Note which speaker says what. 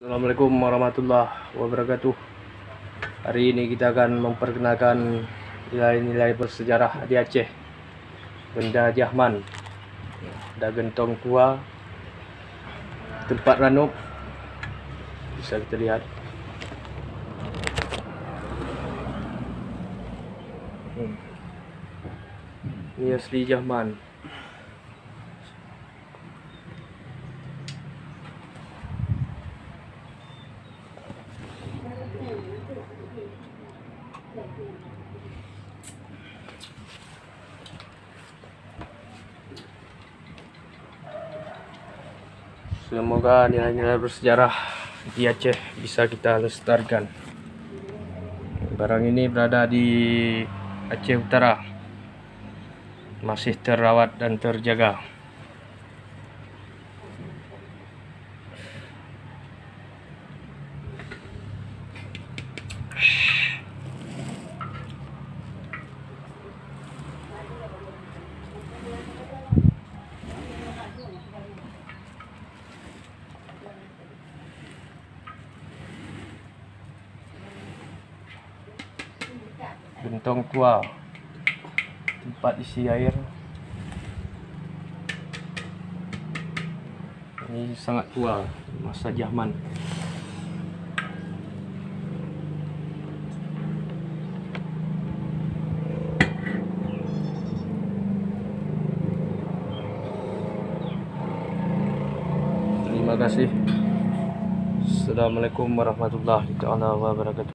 Speaker 1: Assalamualaikum warahmatullahi wabarakatuh. Hari ini kita akan memperkenalkan nilai-nilai bersejarah di Aceh. Benda Jahman, ada gentong tua, tempat ranum, bisa kita lihat. Ini asli Jahman. Semoga nilai-nilai bersejarah di Aceh bisa kita lestarikan. Barang ini berada di Aceh Utara, masih terawat dan terjaga. Gentong tua, tempat isi air. Ini sangat tua, masa Jahman. Terima kasih. Assalamualaikum warahmatullahi wabarakatuh.